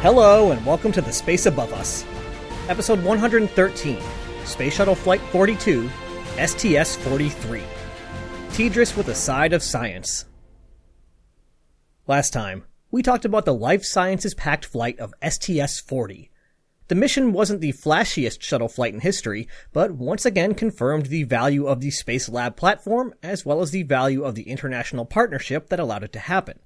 Hello and welcome to the Space Above Us. Episode 113, Space Shuttle Flight 42, STS-43. TDRS with a side of science. Last time, we talked about the life sciences-packed flight of STS-40. The mission wasn't the flashiest shuttle flight in history, but once again confirmed the value of the Space Lab platform, as well as the value of the international partnership that allowed it to happen.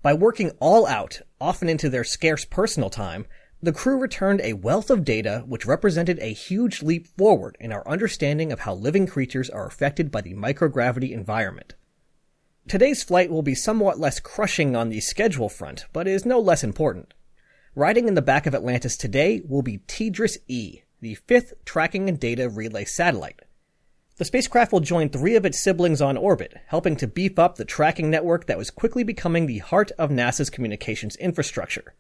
By working all out, often into their scarce personal time, the crew returned a wealth of data which represented a huge leap forward in our understanding of how living creatures are affected by the microgravity environment. Today's flight will be somewhat less crushing on the schedule front, but is no less important. Riding in the back of Atlantis today will be TDRS-E, the fifth tracking and data relay satellite. The spacecraft will join three of its siblings on orbit, helping to beef up the tracking network that was quickly becoming the heart of NASA's communications infrastructure.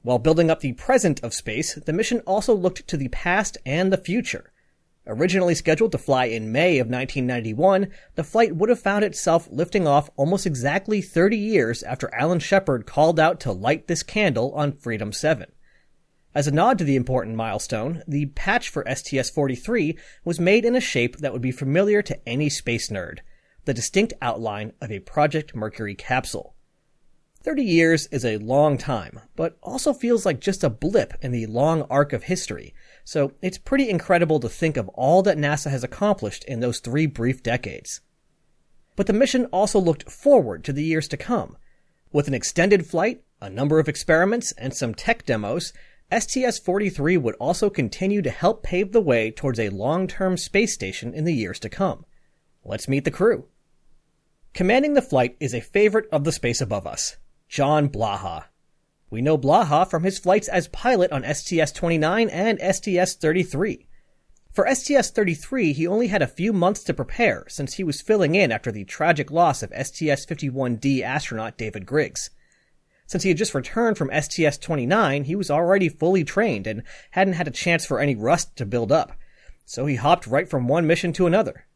While building up the present of space, the mission also looked to the past and the future. Originally scheduled to fly in May of 1991, the flight would have found itself lifting off almost exactly 30 years after Alan Shepard called out to light this candle on Freedom 7. As a nod to the important milestone, the patch for STS-43 was made in a shape that would be familiar to any space nerd, the distinct outline of a Project Mercury capsule. 30 years is a long time, but also feels like just a blip in the long arc of history, so it's pretty incredible to think of all that NASA has accomplished in those 3 brief decades. But the mission also looked forward to the years to come. With an extended flight, a number of experiments, and some tech demos, STS-43 would also continue to help pave the way towards a long-term space station in the years to come. Let's meet the crew. Commanding the flight is a favorite of the Space Above Us, John Blaha. We know Blaha from his flights as pilot on STS-29 and STS-33. For STS-33, he only had a few months to prepare since he was filling in after the tragic loss of STS-51D astronaut David Griggs. Since he had just returned from STS-29, he was already fully trained and hadn't had a chance for any rust to build up, so he hopped right from one mission to another.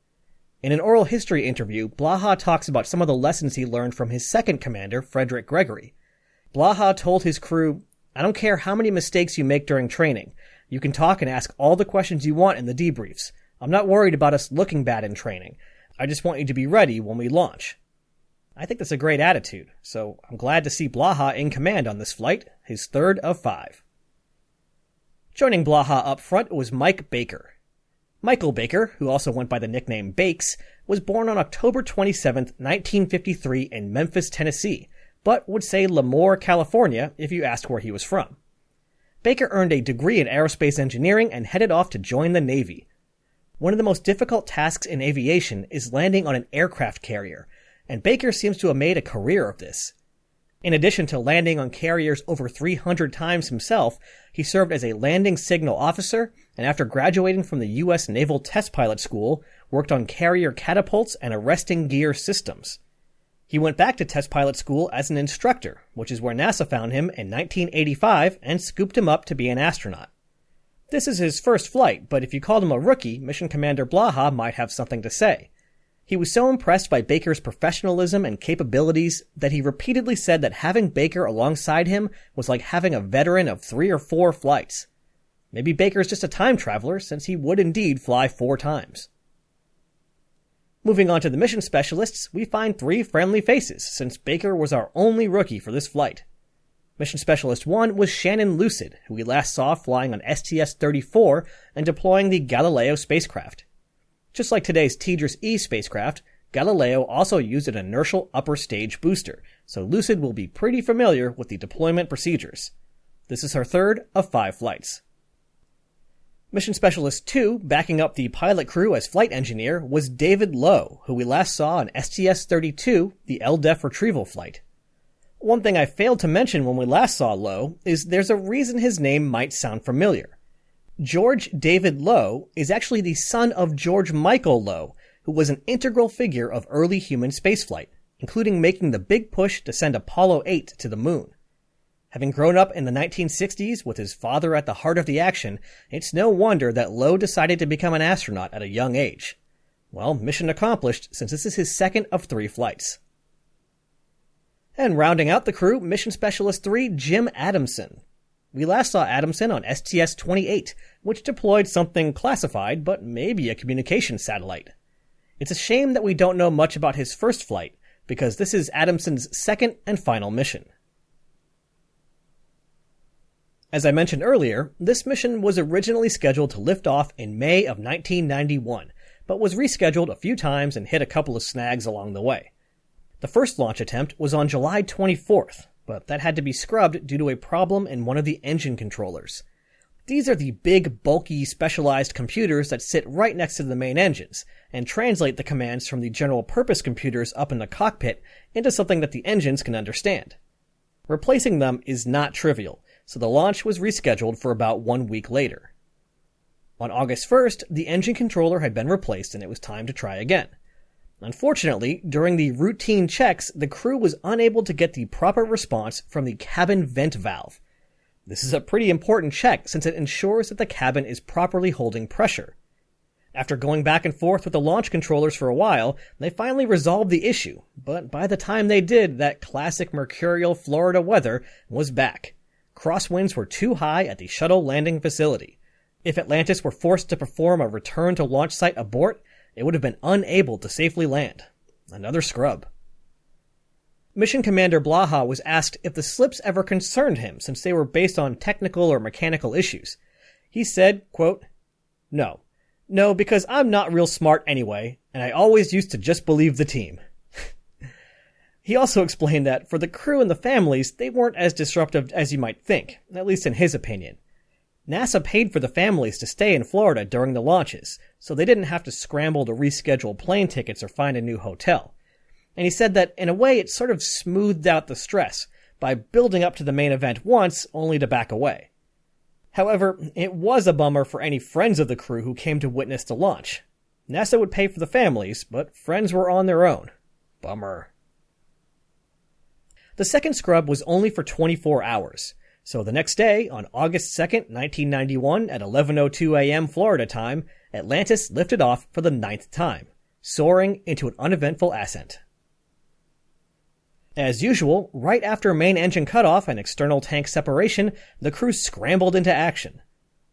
In an oral history interview, Blaha talks about some of the lessons he learned from his second commander, Frederick Gregory. Blaha told his crew, "I don't care how many mistakes you make during training. You can talk and ask all the questions you want in the debriefs. I'm not worried about us looking bad in training. I just want you to be ready when we launch." I think that's a great attitude, so I'm glad to see Blaha in command on this flight, his third of 5. Joining Blaha up front was Mike Baker. Michael Baker, who also went by the nickname Bakes, was born on October 27, 1953 in Memphis, Tennessee, but would say Lemoore, California if you asked where he was from. Baker earned a degree in aerospace engineering and headed off to join the Navy. One of the most difficult tasks in aviation is landing on an aircraft carrier, and Baker seems to have made a career of this. In addition to landing on carriers over 300 times himself, he served as a landing signal officer, and after graduating from the U.S. Naval Test Pilot School, worked on carrier catapults and arresting gear systems. He went back to test pilot school as an instructor, which is where NASA found him in 1985 and scooped him up to be an astronaut. This is his first flight, but if you called him a rookie, Mission Commander Blaha might have something to say. He was so impressed by Baker's professionalism and capabilities that he repeatedly said that having Baker alongside him was like having a veteran of 3 or 4 flights. Maybe Baker's just a time traveler, since he would indeed fly 4 times. Moving on to the mission specialists, we find 3 friendly faces, since Baker was our only rookie for this flight. Mission Specialist 1 was Shannon Lucid, who we last saw flying on STS-34 and deploying the Galileo spacecraft. Just like today's TDRS-E spacecraft, Galileo also used an inertial upper stage booster, so Lucid will be pretty familiar with the deployment procedures. This is her third of 5 flights. Mission Specialist 2, backing up the pilot crew as flight engineer, was David Lowe, who we last saw on STS-32, the LDEF retrieval flight. One thing I failed to mention when we last saw Lowe is there's a reason his name might sound familiar. George David Lowe is actually the son of George Michael Lowe, who was an integral figure of early human spaceflight, including making the big push to send Apollo 8 to the moon. Having grown up in the 1960s with his father at the heart of the action, it's no wonder that Lowe decided to become an astronaut at a young age. Well, mission accomplished, since this is his second of 3 flights. And rounding out the crew, Mission Specialist 3, Jim Adamson. We last saw Adamson on STS-28, which deployed something classified, but maybe a communication satellite. It's a shame that we don't know much about his first flight, because this is Adamson's second and final mission. As I mentioned earlier, this mission was originally scheduled to lift off in May of 1991, but was rescheduled a few times and hit a couple of snags along the way. The first launch attempt was on July 24th, but that had to be scrubbed due to a problem in one of the engine controllers. These are the big, bulky, specialized computers that sit right next to the main engines, and translate the commands from the general-purpose computers up in the cockpit into something that the engines can understand. Replacing them is not trivial, so the launch was rescheduled for about 1 week later. On August 1st, the engine controller had been replaced and it was time to try again. Unfortunately, during the routine checks, the crew was unable to get the proper response from the cabin vent valve. This is a pretty important check since it ensures that the cabin is properly holding pressure. After going back and forth with the launch controllers for a while, they finally resolved the issue, but by the time they did, that classic mercurial Florida weather was back. Crosswinds were too high at the shuttle landing facility. If Atlantis were forced to perform a return to launch site abort, it would have been unable to safely land. Another scrub. Mission Commander Blaha was asked if the slips ever concerned him since they were based on technical or mechanical issues. He said, quote, No, because I'm not real smart anyway, and I always used to just believe the team. He also explained that for the crew and the families, they weren't as disruptive as you might think, at least in his opinion. NASA paid for the families to stay in Florida during the launches, so they didn't have to scramble to reschedule plane tickets or find a new hotel. And he said that, in a way, it sort of smoothed out the stress by building up to the main event once, only to back away. However, it was a bummer for any friends of the crew who came to witness the launch. NASA would pay for the families, but friends were on their own. Bummer. The second scrub was only for 24 hours. So the next day, on August 2nd, 1991, at 11:02 a.m. Florida time, Atlantis lifted off for the 9th time, soaring into an uneventful ascent. As usual, right after main engine cutoff and external tank separation, the crew scrambled into action.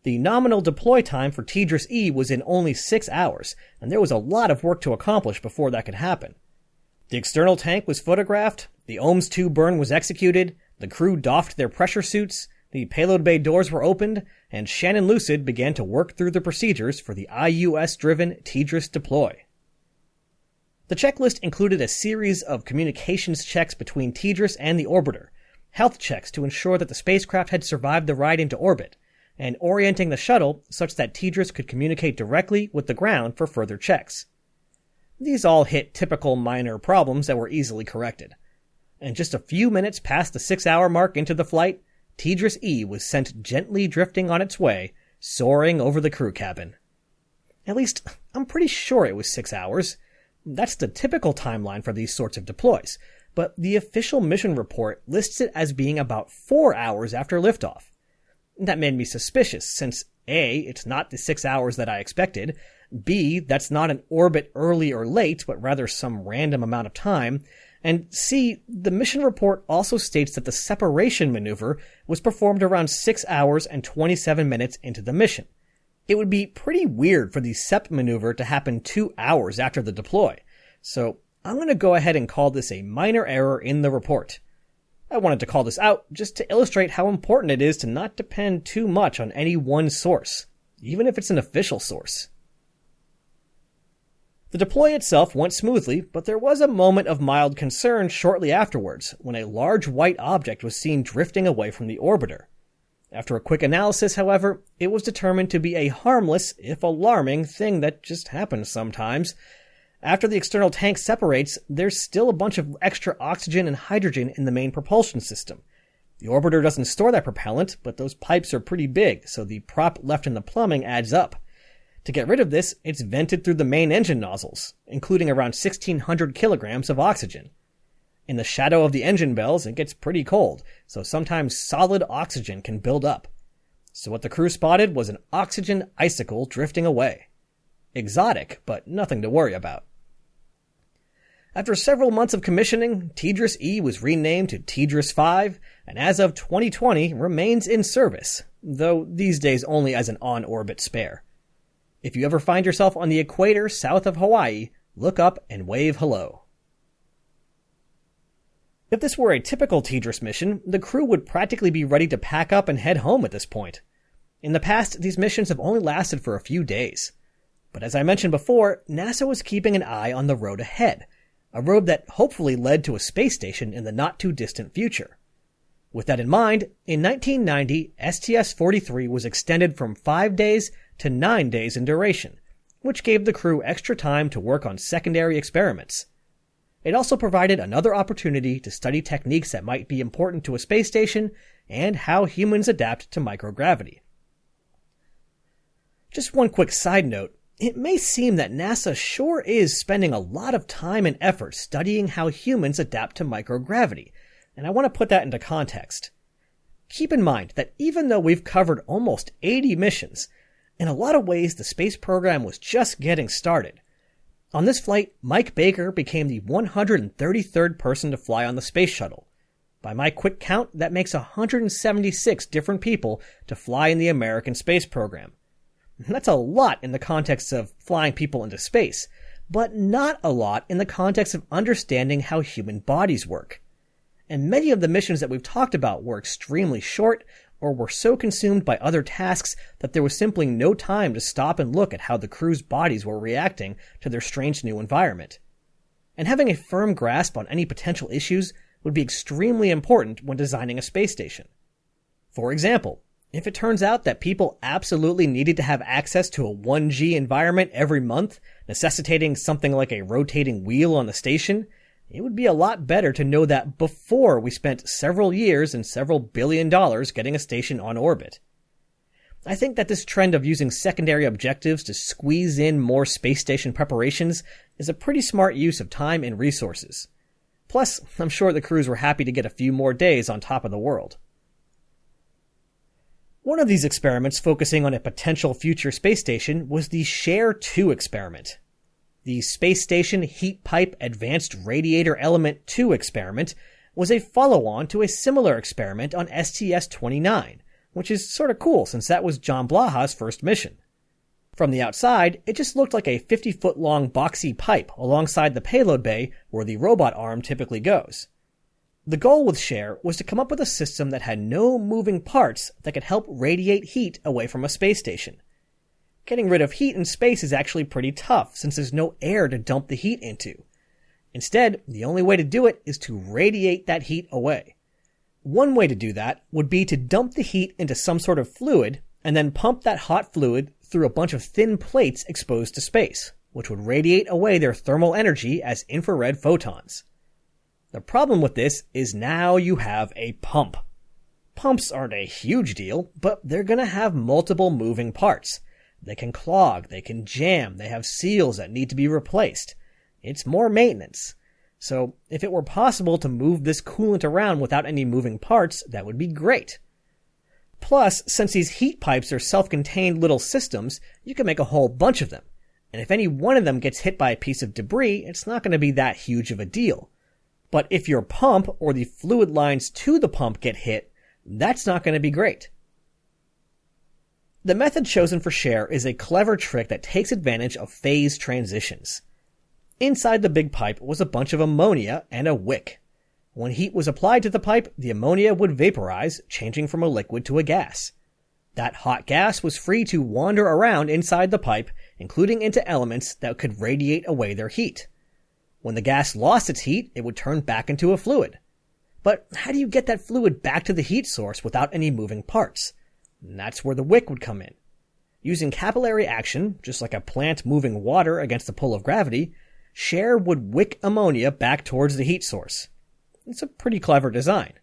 The nominal deploy time for TDRS-E was in only 6 hours, and there was a lot of work to accomplish before that could happen. The external tank was photographed, the OMS 2 burn was executed, the crew doffed their pressure suits, the payload bay doors were opened, and Shannon Lucid began to work through the procedures for the IUS-driven TDRS deploy. The checklist included a series of communications checks between TDRS and the orbiter, health checks to ensure that the spacecraft had survived the ride into orbit, and orienting the shuttle such that TDRS could communicate directly with the ground for further checks. These all hit typical minor problems that were easily corrected. And just a few minutes past the 6-hour mark into the flight, TDRS-E was sent gently drifting on its way, soaring over the crew cabin. At least, I'm pretty sure it was 6 hours. That's the typical timeline for these sorts of deploys, but the official mission report lists it as being about 4 hours after liftoff. That made me suspicious, since A, it's not the 6 hours that I expected, B, that's not an orbit early or late, but rather some random amount of time, and C, the mission report also states that the separation maneuver was performed around 6 hours and 27 minutes into the mission. It would be pretty weird for the SEP maneuver to happen 2 hours after the deploy, so I'm going to go ahead and call this a minor error in the report. I wanted to call this out just to illustrate how important it is to not depend too much on any one source, even if it's an official source. The deploy itself went smoothly, but there was a moment of mild concern shortly afterwards when a large white object was seen drifting away from the orbiter. After a quick analysis, however, it was determined to be a harmless, if alarming, thing that just happens sometimes. After the external tank separates, there's still a bunch of extra oxygen and hydrogen in the main propulsion system. The orbiter doesn't store that propellant, but those pipes are pretty big, so the prop left in the plumbing adds up. To get rid of this, it's vented through the main engine nozzles, including around 1,600 kilograms of oxygen. In the shadow of the engine bells, it gets pretty cold, so sometimes solid oxygen can build up. So what the crew spotted was an oxygen icicle drifting away. Exotic, but nothing to worry about. After several months of commissioning, TDRS-E was renamed to TDRS-5, and as of 2020 remains in service, though these days only as an on-orbit spare. If you ever find yourself on the equator south of Hawaii, look up and wave hello. If this were a typical TDRS mission, the crew would practically be ready to pack up and head home at this point. In the past, these missions have only lasted for a few days. But as I mentioned before, NASA was keeping an eye on the road ahead, a road that hopefully led to a space station in the not-too-distant future. With that in mind, in 1990, STS-43 was extended from 5 days to 9 days in duration, which gave the crew extra time to work on secondary experiments. It also provided another opportunity to study techniques that might be important to a space station and how humans adapt to microgravity. Just one quick side note, it may seem that NASA sure is spending a lot of time and effort studying how humans adapt to microgravity, and I want to put that into context. Keep in mind that even though we've covered almost 80 missions, in a lot of ways the space program was just getting started. On this flight, Mike Baker became the 133rd person to fly on the space shuttle. By my quick count, that makes 176 different people to fly in the American space program. That's a lot in the context of flying people into space, but not a lot in the context of understanding how human bodies work. And many of the missions that we've talked about were extremely short, or were so consumed by other tasks that there was simply no time to stop and look at how the crew's bodies were reacting to their strange new environment. And having a firm grasp on any potential issues would be extremely important when designing a space station. For example, if it turns out that people absolutely needed to have access to a 1G environment every month, necessitating something like a rotating wheel on the station, it would be a lot better to know that before we spent several years and several $1 billion getting a station on orbit. I think that this trend of using secondary objectives to squeeze in more space station preparations is a pretty smart use of time and resources. Plus, I'm sure the crews were happy to get a few more days on top of the world. One of these experiments focusing on a potential future space station was the SHARE-2 experiment. The Space Station Heat Pipe Advanced Radiator Element 2 experiment was a follow-on to a similar experiment on STS-29, which is sort of cool since that was John Blaha's first mission. From the outside, it just looked like a 50-foot-long boxy pipe alongside the payload bay where the robot arm typically goes. The goal with SHARE was to come up with a system that had no moving parts that could help radiate heat away from a space station. Getting rid of heat in space is actually pretty tough since there's no air to dump the heat into. Instead, the only way to do it is to radiate that heat away. One way to do that would be to dump the heat into some sort of fluid and then pump that hot fluid through a bunch of thin plates exposed to space, which would radiate away their thermal energy as infrared photons. The problem with this is now you have a pump. Pumps aren't a huge deal, but they're going to have multiple moving parts. They can clog, they can jam, they have seals that need to be replaced. It's more maintenance. So if it were possible to move this coolant around without any moving parts, that would be great. Plus, since these heat pipes are self-contained little systems, you can make a whole bunch of them. And if any one of them gets hit by a piece of debris, it's not going to be that huge of a deal. But if your pump or the fluid lines to the pump get hit, that's not going to be great. The method chosen for SHARE is a clever trick that takes advantage of phase transitions. Inside the big pipe was a bunch of ammonia and a wick. When heat was applied to the pipe, the ammonia would vaporize, changing from a liquid to a gas. That hot gas was free to wander around inside the pipe, including into elements that could radiate away their heat. When the gas lost its heat, it would turn back into a fluid. But how do you get that fluid back to the heat source without any moving parts? And that's where the wick would come in. Using capillary action, just like a plant moving water against the pull of gravity, SHARE would wick ammonia back towards the heat source. It's a pretty clever design.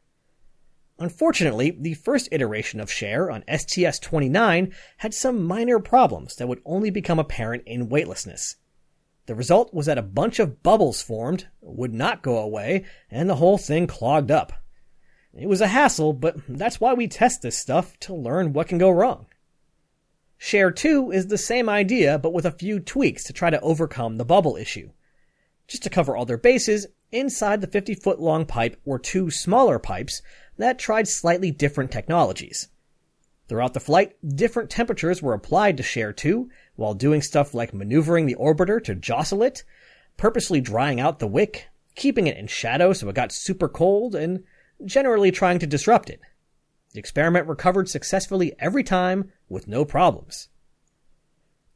Unfortunately, the first iteration of SHARE on STS-29 had some minor problems that would only become apparent in weightlessness. The result was that a bunch of bubbles formed, would not go away, and the whole thing clogged up. It was a hassle, but that's why we test this stuff, to learn what can go wrong. SHARE 2 is the same idea, but with a few tweaks to try to overcome the bubble issue. Just to cover all their bases, inside the 50-foot-long pipe were two smaller pipes that tried slightly different technologies. Throughout the flight, different temperatures were applied to Share 2, while doing stuff like maneuvering the orbiter to jostle it, purposely drying out the wick, keeping it in shadow so it got super cold, and generally trying to disrupt it. The experiment recovered successfully every time, with no problems.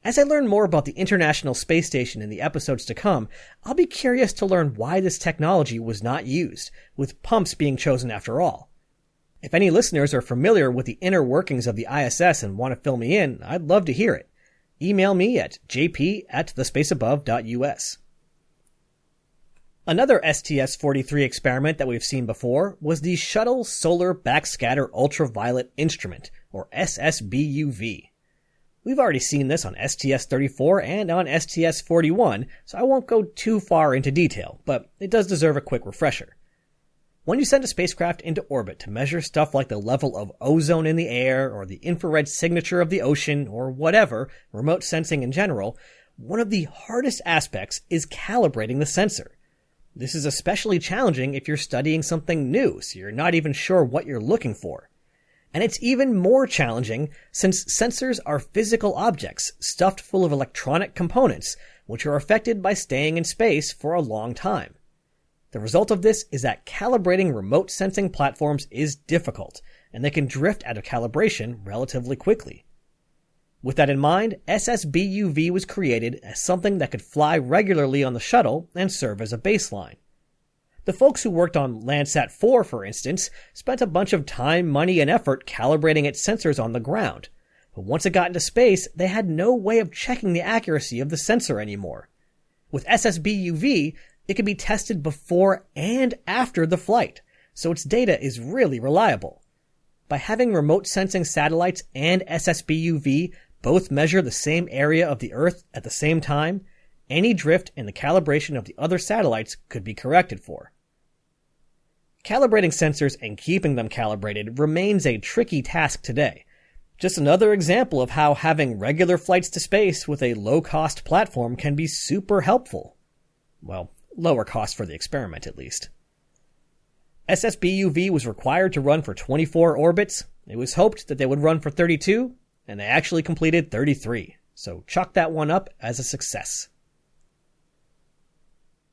As I learn more about the International Space Station in the episodes to come, I'll be curious to learn why this technology was not used, with pumps being chosen after all. If any listeners are familiar with the inner workings of the ISS and want to fill me in, I'd love to hear it. Email me at jp@thespaceabove.us. Another STS-43 experiment that we've seen before was the Shuttle Solar Backscatter Ultraviolet Instrument, or SSBUV. We've already seen this on STS-34 and on STS-41, so I won't go too far into detail, but it does deserve a quick refresher. When you send a spacecraft into orbit to measure stuff like the level of ozone in the air, or the infrared signature of the ocean, or whatever, remote sensing in general, one of the hardest aspects is calibrating the sensor. This is especially challenging if you're studying something new, so you're not even sure what you're looking for. And it's even more challenging since sensors are physical objects stuffed full of electronic components, which are affected by staying in space for a long time. The result of this is that calibrating remote sensing platforms is difficult, and they can drift out of calibration relatively quickly. With that in mind, SSBUV was created as something that could fly regularly on the shuttle and serve as a baseline. The folks who worked on Landsat 4, for instance, spent a bunch of time, money, and effort calibrating its sensors on the ground. But once it got into space, they had no way of checking the accuracy of the sensor anymore. With SSBUV, it can be tested before and after the flight, so its data is really reliable. By having remote sensing satellites and SSBUV both measure the same area of the Earth at the same time, any drift in the calibration of the other satellites could be corrected for. Calibrating sensors and keeping them calibrated remains a tricky task today. Just another example of how having regular flights to space with a low-cost platform can be super helpful. Well, lower cost for the experiment at least. SSBUV was required to run for 24 orbits. It was hoped that they would run for 32, and they actually completed 33, so chalk that one up as a success.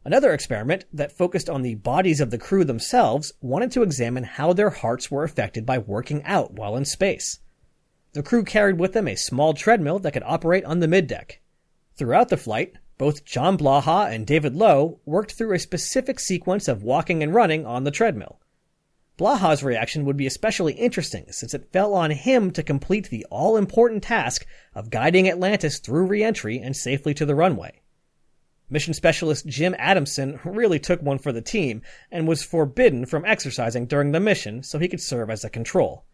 Another experiment that focused on the bodies of the crew themselves wanted to examine how their hearts were affected by working out while in space. The crew carried with them a small treadmill that could operate on the middeck. Throughout the flight, both John Blaha and David Lowe worked through a specific sequence of walking and running on the treadmill. Blaha's reaction would be especially interesting since it fell on him to complete the all-important task of guiding Atlantis through re-entry and safely to the runway. Mission specialist Jim Adamson really took one for the team and was forbidden from exercising during the mission so he could serve as a control.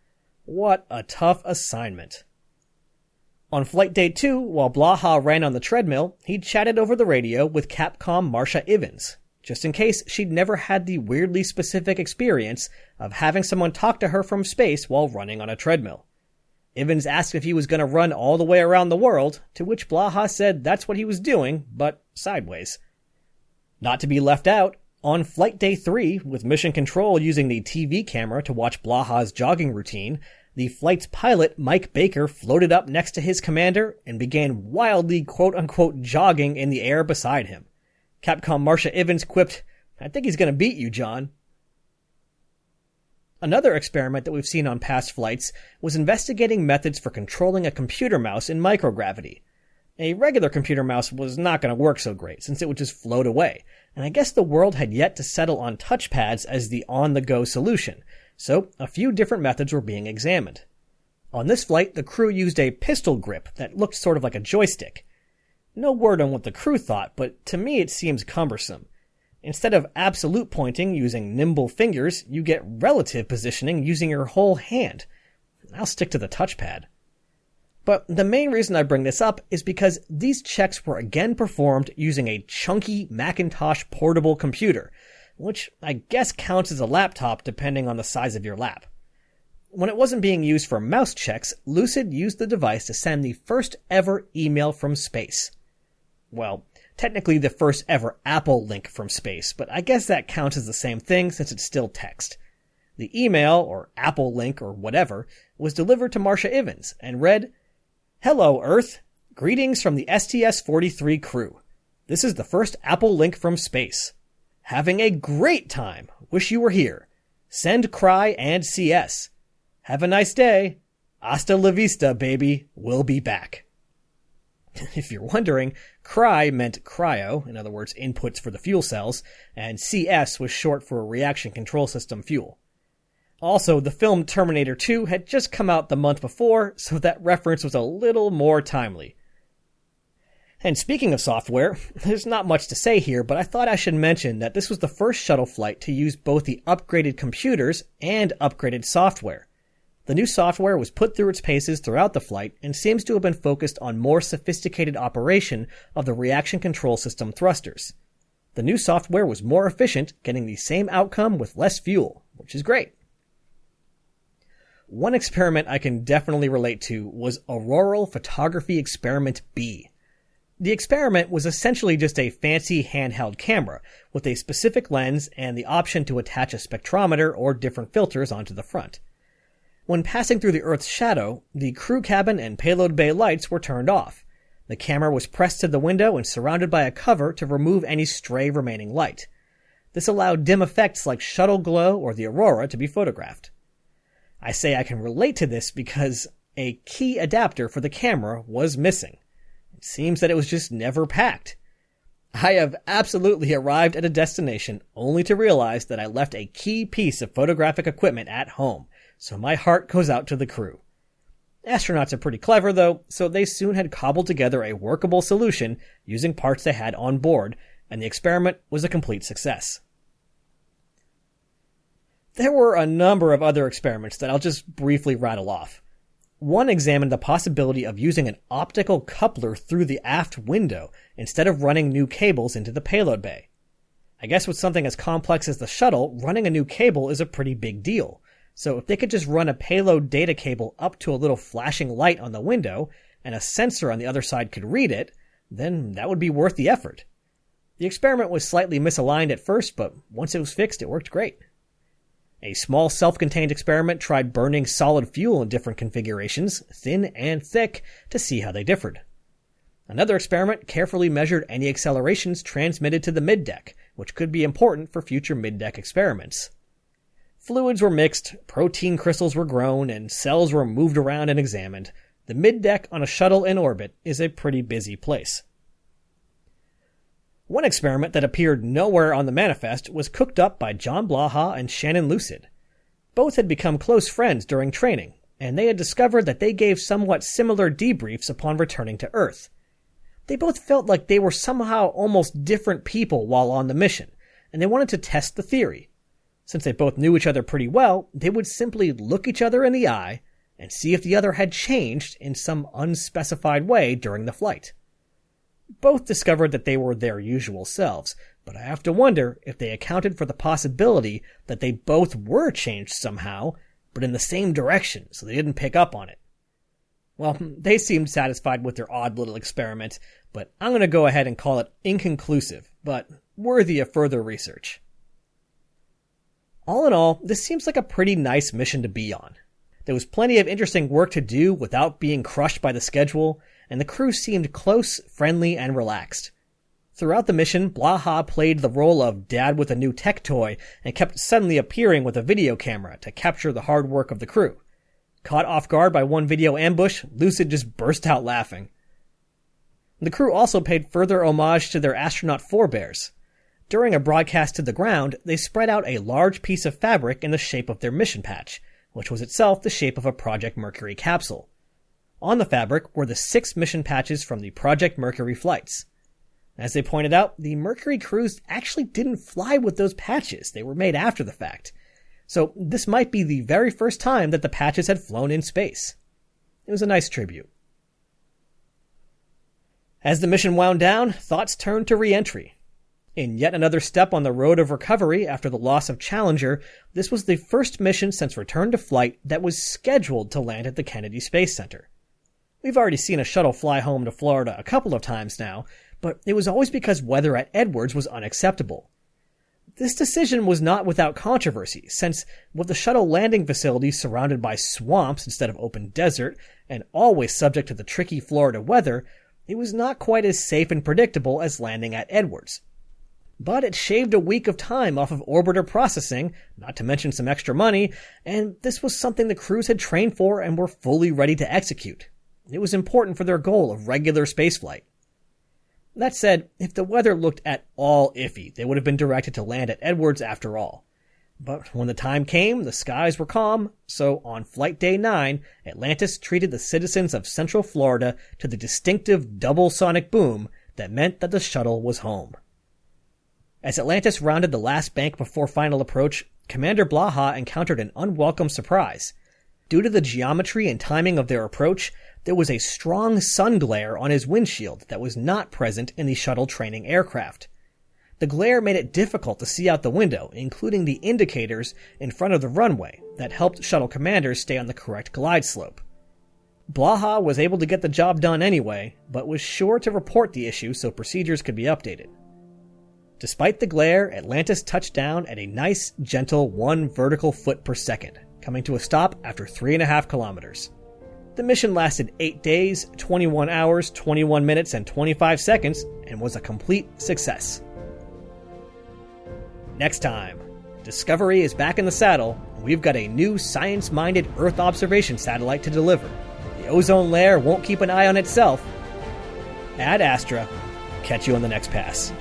What a tough assignment. On flight day 2, while Blaha ran on the treadmill, he chatted over the radio with Capcom Marcia Ivins, just in case she'd never had the weirdly specific experience of having someone talk to her from space while running on a treadmill. Ivins asked if he was going to run all the way around the world, to which Blaha said that's what he was doing, but sideways. Not to be left out, on flight day 3, with mission control using the TV camera to watch Blaha's jogging routine, the flight's pilot, Mike Baker, floated up next to his commander and began wildly quote-unquote jogging in the air beside him. Capcom Marcia Ivins quipped, "I think he's going to beat you, John." Another experiment that we've seen on past flights was investigating methods for controlling a computer mouse in microgravity. A regular computer mouse was not going to work so great, since it would just float away, and I guess the world had yet to settle on touchpads as the on-the-go solution, so a few different methods were being examined. On this flight, the crew used a pistol grip that looked sort of like a joystick. No word on what the crew thought, but to me it seems cumbersome. Instead of absolute pointing using nimble fingers, you get relative positioning using your whole hand. I'll stick to the touchpad. But the main reason I bring this up is because these checks were again performed using a chunky Macintosh portable computer, which I guess counts as a laptop depending on the size of your lap. When it wasn't being used for mouse checks, Lucid used the device to send the first ever email from space. Well, technically the first ever Apple link from space, but I guess that counts as the same thing since it's still text. The email, or Apple link, or whatever, was delivered to Marcia Ivins and read, "Hello, Earth. Greetings from the STS-43 crew. This is the first Apple link from space. Having a great time. Wish you were here. Send Cry and CS. Have a nice day. Hasta la vista, baby. We'll be back." If you're wondering, Cry meant cryo, in other words, inputs for the fuel cells, and CS was short for reaction control system fuel. Also, the film Terminator 2 had just come out the month before, so that reference was a little more timely. And speaking of software, there's not much to say here, but I thought I should mention that this was the first shuttle flight to use both the upgraded computers and upgraded software. The new software was put through its paces throughout the flight and seems to have been focused on more sophisticated operation of the reaction control system thrusters. The new software was more efficient, getting the same outcome with less fuel, which is great. One experiment I can definitely relate to was Auroral Photography Experiment B. The experiment was essentially just a fancy handheld camera with a specific lens and the option to attach a spectrometer or different filters onto the front. When passing through the Earth's shadow, the crew cabin and payload bay lights were turned off. The camera was pressed to the window and surrounded by a cover to remove any stray remaining light. This allowed dim effects like shuttle glow or the aurora to be photographed. I say I can relate to this because a key adapter for the camera was missing. It seems that it was just never packed. I have absolutely arrived at a destination only to realize that I left a key piece of photographic equipment at home, so my heart goes out to the crew. Astronauts are pretty clever though, so they soon had cobbled together a workable solution using parts they had on board, and the experiment was a complete success. There were a number of other experiments that I'll just briefly rattle off. One examined the possibility of using an optical coupler through the aft window instead of running new cables into the payload bay. I guess with something as complex as the shuttle, running a new cable is a pretty big deal. So if they could just run a payload data cable up to a little flashing light on the window, and a sensor on the other side could read it, then that would be worth the effort. The experiment was slightly misaligned at first, but once it was fixed, it worked great. A small self-contained experiment tried burning solid fuel in different configurations, thin and thick, to see how they differed. Another experiment carefully measured any accelerations transmitted to the middeck, which could be important for future middeck experiments. Fluids were mixed, protein crystals were grown, and cells were moved around and examined. The middeck on a shuttle in orbit is a pretty busy place. One experiment that appeared nowhere on the manifest was cooked up by John Blaha and Shannon Lucid. Both had become close friends during training, and they had discovered that they gave somewhat similar debriefs upon returning to Earth. They both felt like they were somehow almost different people while on the mission, and they wanted to test the theory. Since they both knew each other pretty well, they would simply look each other in the eye and see if the other had changed in some unspecified way during the flight. Both discovered that they were their usual selves, but I have to wonder if they accounted for the possibility that they both were changed somehow, but in the same direction, so they didn't pick up on it. Well, they seemed satisfied with their odd little experiment, but I'm going to go ahead and call it inconclusive, but worthy of further research. All in all, this seems like a pretty nice mission to be on. There was plenty of interesting work to do without being crushed by the schedule, and the crew seemed close, friendly, and relaxed. Throughout the mission, Blaha played the role of dad with a new tech toy and kept suddenly appearing with a video camera to capture the hard work of the crew. Caught off guard by one video ambush, Lucid just burst out laughing. The crew also paid further homage to their astronaut forebears. During a broadcast to the ground, they spread out a large piece of fabric in the shape of their mission patch, which was itself the shape of a Project Mercury capsule. On the fabric were the 6 mission patches from the Project Mercury flights. As they pointed out, the Mercury crews actually didn't fly with those patches. They were made after the fact. So this might be the very first time that the patches had flown in space. It was a nice tribute. As the mission wound down, thoughts turned to re-entry. In yet another step on the road of recovery after the loss of Challenger, this was the first mission since return to flight that was scheduled to land at the Kennedy Space Center. We've already seen a shuttle fly home to Florida a couple of times now, but it was always because weather at Edwards was unacceptable. This decision was not without controversy, since with the shuttle landing facility surrounded by swamps instead of open desert, and always subject to the tricky Florida weather, it was not quite as safe and predictable as landing at Edwards. But it shaved a week of time off of orbiter processing, not to mention some extra money, and this was something the crews had trained for and were fully ready to execute. It was important for their goal of regular spaceflight. That said, if the weather looked at all iffy, they would have been directed to land at Edwards after all. But when the time came, the skies were calm, so on Flight Day 9, Atlantis treated the citizens of Central Florida to the distinctive double sonic boom that meant that the shuttle was home. As Atlantis rounded the last bank before final approach, Commander Blaha encountered an unwelcome surprise. Due to the geometry and timing of their approach, there was a strong sun glare on his windshield that was not present in the shuttle training aircraft. The glare made it difficult to see out the window, including the indicators in front of the runway that helped shuttle commanders stay on the correct glide slope. Blaha was able to get the job done anyway, but was sure to report the issue so procedures could be updated. Despite the glare, Atlantis touched down at a nice, gentle 1 vertical foot per second, coming to a stop after 3.5 kilometers. The mission lasted 8 days, 21 hours, 21 minutes, and 25 seconds, and was a complete success. Next time, Discovery is back in the saddle, and we've got a new science-minded Earth observation satellite to deliver. The ozone layer won't keep an eye on itself. Ad Astra. Catch you on the next pass.